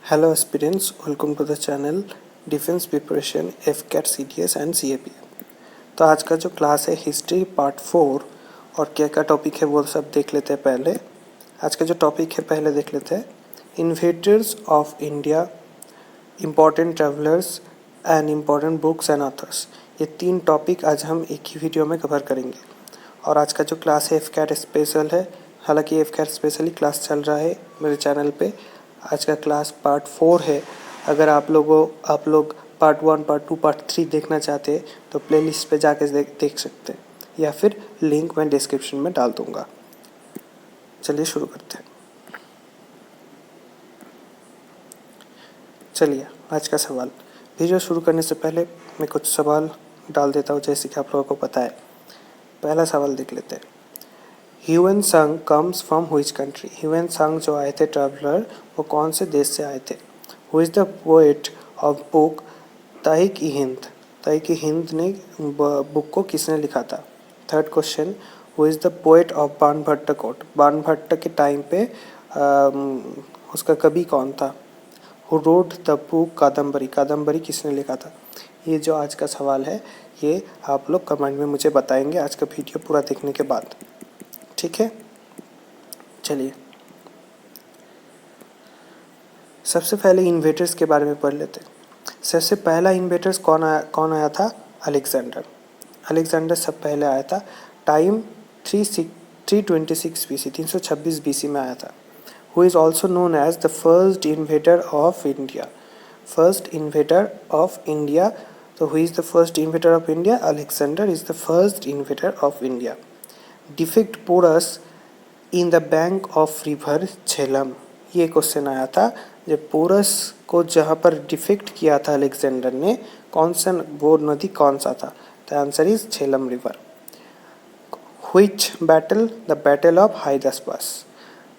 Hello aspirants, welcome to the channel defence preparation AFCAT CDS and CAP. तो आज का जो क्लास है हिस्ट्री पार्ट 4 और क्या क्या टॉपिक है वो सब देख लेते हैं। पहले आज का जो टॉपिक है पहले देख लेते हैं। Invaders of India, important travellers and important books and authors. ये 3 टॉपिक आज हम एक ही वीडियो में कवर करेंगे। और आज का जो क्लास है एफकेट स्पेशल है, हालांकि एफकेट स्पेशली क्लास चल रहा है मेरे चैनल पे। आज का क्लास पार्ट 4 है। अगर आप लोग पार्ट 1, पार्ट 2, पार्ट 3 देखना चाहते हैं तो प्लेलिस्ट पे जाके देख सकते हैं, या फिर लिंक मैं डिस्क्रिप्शन में डाल दूँगा। चलिए शुरू करते हैं। चलिए आज का सवाल। वीडियो शुरू करने से पहले मैं कुछ सवाल डाल देता हूँ जैसे कि आप लोगों को पता है। पहला सवाल देख लेते हैं। ह्यूएन सांग comes from which country. Hiuen सांग जो आए थे ट्रैवलर, वो कौन से देश से आए थे। Who is the poet of book Tarikh i Hind. Tarikh i Hind ने बुक को किसने लिखा था। Third question, who is the poet of Banabhatta court. Banabhatta के टाइम पे उसका कवि कौन था। Who wrote the book Kadambari. Kadambari किसने लिखा था। ये जो आज का सवाल है ये आप लोग कमेंट में मुझे बताएंगे आज का वीडियो पूरा देखने के बाद, ठीक है। चलिए सबसे पहले इन्वेडर्स के बारे में पढ़ लेते हैं। सबसे पहला इन्वेडर्स कौन आया था। अलेक्जेंडर। अलेक्जेंडर सब पहले आया था। टाइम 326 BC, 326 BC में आया था। Who is also known as the first invader of India. First invader of India. तो who is the first invader of India. Alexander is the first invader of India. Defeated Porus in the bank of river Jhelum. ये question आया था। जब porous को जहाँ पर defect किया था अलेक्जेंडर ने, कौन सा वो नदी कौन सा था। The answer is Jhelum river. Which battle. The battle of Hydaspes.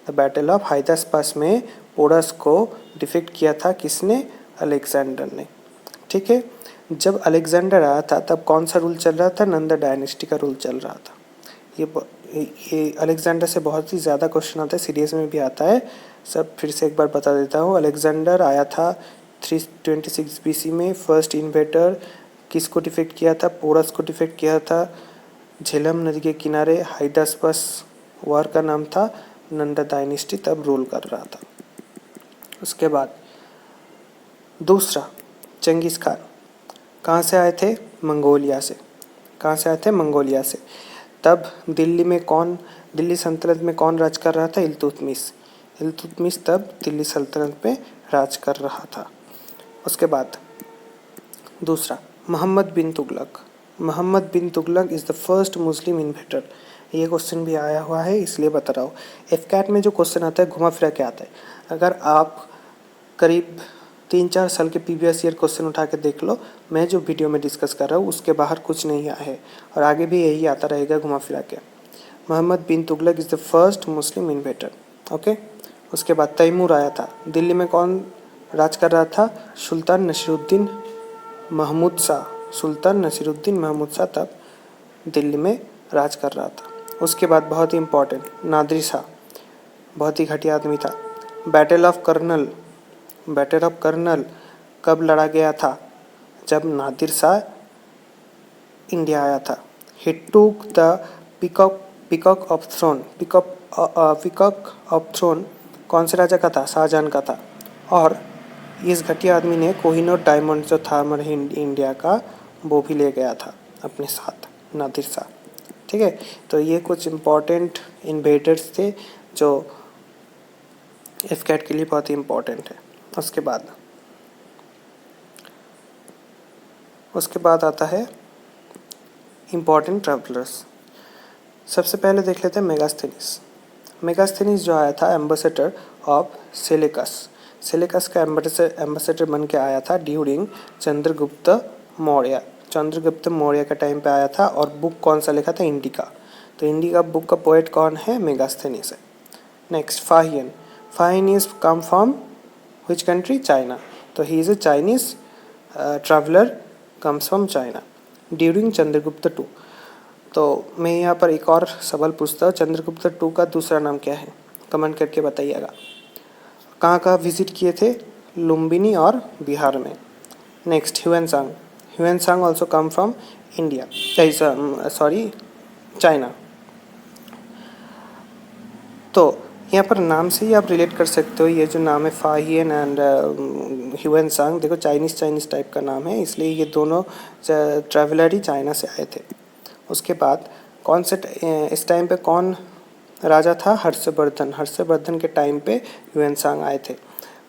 The battle of Hydaspes में पोरस को डिफेक्ट किया था किसने। अलेक्जेंडर ने, ठीक है। जब अलेक्जेंडर आया था तब कौन सा रूल चल रहा था। नंदा डायनेस्टी का रूल चल रहा था। ये अलेक्जेंडर से बहुत ही ज़्यादा क्वेश्चन आता है, सीरीज में भी आता है। सब फिर से एक बार बता देता हूँ। अलेक्जेंडर आया था 326 BC में। फर्स्ट इन्वेडर किसको डिफेक्ट किया था। पोरस को डिफेक्ट किया था। झेलम नदी के किनारे हाइदास्पास वार का नाम था। नंदा डायनेस्टी तब रूल कर रहा था। उसके बाद दूसरा, चंगेज़ खान कहाँ से आए थे। मंगोलिया से। कहाँ से आए थे। मंगोलिया से। तब दिल्ली सल्तनत में कौन राज कर रहा था। इल्तुतमिश। इल्तुतमिश तब दिल्ली सल्तनत में राज कर रहा था। उसके बाद दूसरा, Mohammad bin Tughlaq. Mohammad bin Tughlaq is the first Muslim invader. ये क्वेश्चन भी आया हुआ है इसलिए बता रहा हूँ। एफकेट में जो क्वेश्चन आता है घुमा फिरा के आता है। अगर आप करीब 3-4 साल के प्रीवियस ईयर क्वेश्चन उठा के देख लो, मैं जो वीडियो में डिस्कस कर रहा हूँ उसके बाहर कुछ नहीं आया है और आगे भी यही आता रहेगा घुमा फिरा के। Mohammad bin Tughlaq is the first Muslim invader, okay. उसके बाद तैमूर आया था। दिल्ली में कौन राज कर रहा था। सुल्तान नसीरुद्दीन महमूद शाह। सुल्तान नसीरुद्दीन महमूद शाह तब दिल्ली में राज कर रहा था। उसके बाद बहुत ही इंपॉर्टेंट, नादिर शाह, बहुत ही घटिया आदमी था। Battle of Karnal. Battle of Karnal कब लड़ा गया था। जब नादिर शाह इंडिया आया था। He took the peacock of throne. Peacock of throne कौन से राजा का था। शाहजहां का था। और इस घटिया आदमी ने कोहिनूर डायमंड जो था हमारे इंडिया का, वो भी ले गया था अपने साथ, नादिर शाह, ठीक है। तो ये कुछ इम्पोर्टेंट इन्वेडर्स थे जो एफकेट के लिए बहुत ही इम्पोर्टेंट है। उसके बाद आता है इम्पोर्टेंट ट्रैवलर्स। सबसे पहले देख लेते हैं मेगास्थनीज। मेगास्थनीज जो आया था एम्बेसडर ऑफ सेलेकस। सेलेकस का एम्बेसडर बन के आया था ड्यूरिंग चंद्रगुप्त मौर्य। चंद्रगुप्त मौर्य का टाइम पे आया था। और बुक कौन सा लिखा था। इंडिका। तो इंडिका बुक का पोएट कौन है। मेगास्थनीज है। Next, Fahien. Fahien is come from which country. China. तो he is a Chinese traveller, comes from China during Chandragupta two. तो मैं यहाँ पर एक और सवाल पूछता हूँ, चंद्रगुप्त टू का दूसरा नाम क्या है। कमेंट करके बताइएगा। कहाँ कहाँ विजिट किए थे। लुम्बिनी और बिहार में। Next Hiuen Tsang, Hiuen Tsang also come from India, China. तो यहाँ पर नाम से ही आप रिलेट कर सकते हो, ये जो नाम है फाहियन एंड ह्यूएनसांग, देखो चाइनीज़ टाइप का नाम है, इसलिए ये दोनों ट्रैवलर ही चाइना से आए थे। उसके बाद कौन से इस टाइम पे कौन राजा था? हर्षवर्धन के टाइम पे ह्यूएनसांग आए थे।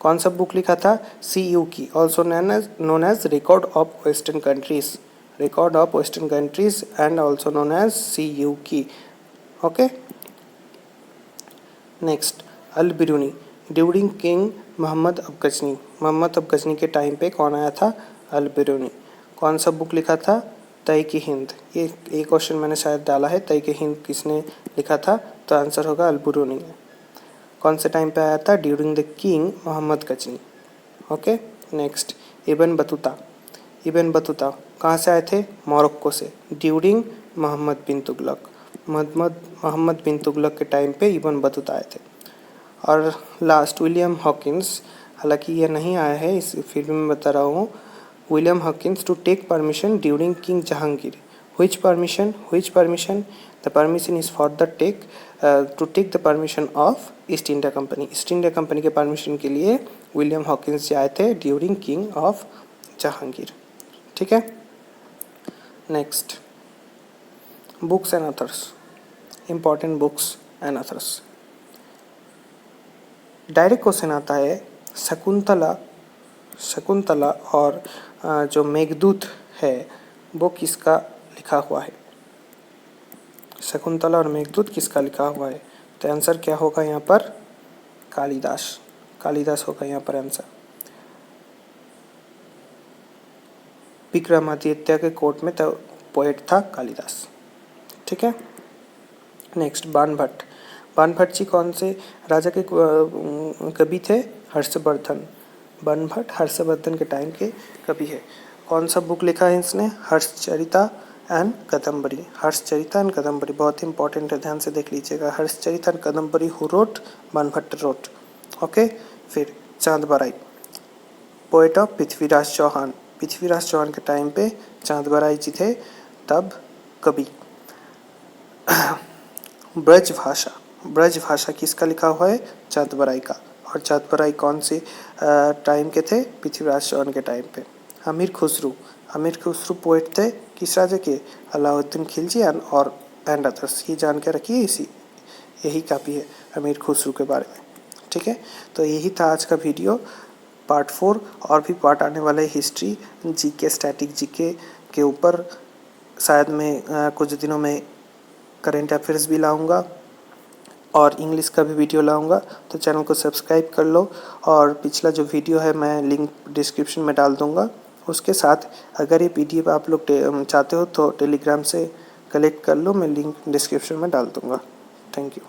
कौन सा बुक लिखा था? CU की, also known as record of western countries and also known as CU की। Okay. Next Al Biruni, during king Mohammad अबगजनी के टाइम पे कौन आया था? अल बिरूनी। कौन सा बुक लिखा था? तहरीक हिंद। ये एक क्वेश्चन मैंने शायद डाला है, तहरीक हिंद किसने लिखा था? तो आंसर होगा अल बिरूनी। कौन से टाइम पे आया था? During the king Mohammad Ghazni. Okay. Next Ibn Battuta कहाँ से आए थे? मोरक्को से, ड्यूरिंग मोहम्मद बिन तुगलक के टाइम पे इब्न बतूता आए थे। और लास्ट विलियम हॉकिंस, हालांकि ये नहीं आया है इस फिल्म में, बता रहा हूँ। William Hawkins to take permission during king Jahangir. Which permission? The permission is for the to take the permission of east India company के परमिशन के लिए विलियम हॉकिंस आए थे ड्यूरिंग किंग ऑफ जहांगीर। ठीक है। Next books and authors, important books and authors. Direct question आता है, शकुंतला और जो मेघदूत है वो किसका लिखा हुआ है? शकुंतला और मेघदूत किसका लिखा हुआ है? तो आंसर क्या होगा यहाँ पर? कालिदास होगा यहाँ पर आंसर। विक्रमादित्य के कोर्ट में तो पोएट था कालिदास। ठीक है। नेक्स्ट बाणभट्ट जी कौन से राजा के कवि थे? हर्षवर्धन के टाइम के कवि है। कौन सा बुक लिखा है इसने? हर्षचरिता एंड कदम्बरी, बहुत इंपॉर्टेंट है, ध्यान से देख लीजिएगा। Harshacharita and Kadambari who wrote? Banabhatta wrote. Okay. फिर चांद बराई, पोएट ऑफ पृथ्वीराज चौहान के टाइम पे चांद बराई जी थे तब कवि। ब्रज भाषा किसका लिखा हुआ है? चांद बराई का। और चांद बराई कौन से टाइम के थे? पृथ्वीराज चौहान के टाइम पे। अमीर खुसरू पोएट थे किस राजा के? अलाउद्दीन खिलजी और एंड अदर्स। ये जान के रखिए, यही काफ़ी है अमीर खुसरू के बारे में। ठीक है। तो यही था आज का वीडियो, पार्ट 4। और भी पार्ट आने वाले हिस्ट्री, जीके, स्टैटिक जीके के ऊपर। शायद मैं कुछ दिनों में करेंट अफेयर्स भी लाऊंगा और इंग्लिश का भी वीडियो लाऊंगा, तो चैनल को सब्सक्राइब कर लो। और पिछला जो वीडियो है मैं लिंक डिस्क्रिप्शन में डाल दूंगा। उसके साथ अगर ये PDF आप लोग चाहते हो तो टेलीग्राम से कलेक्ट कर लो, मैं लिंक डिस्क्रिप्शन में डाल दूंगा। Thank you.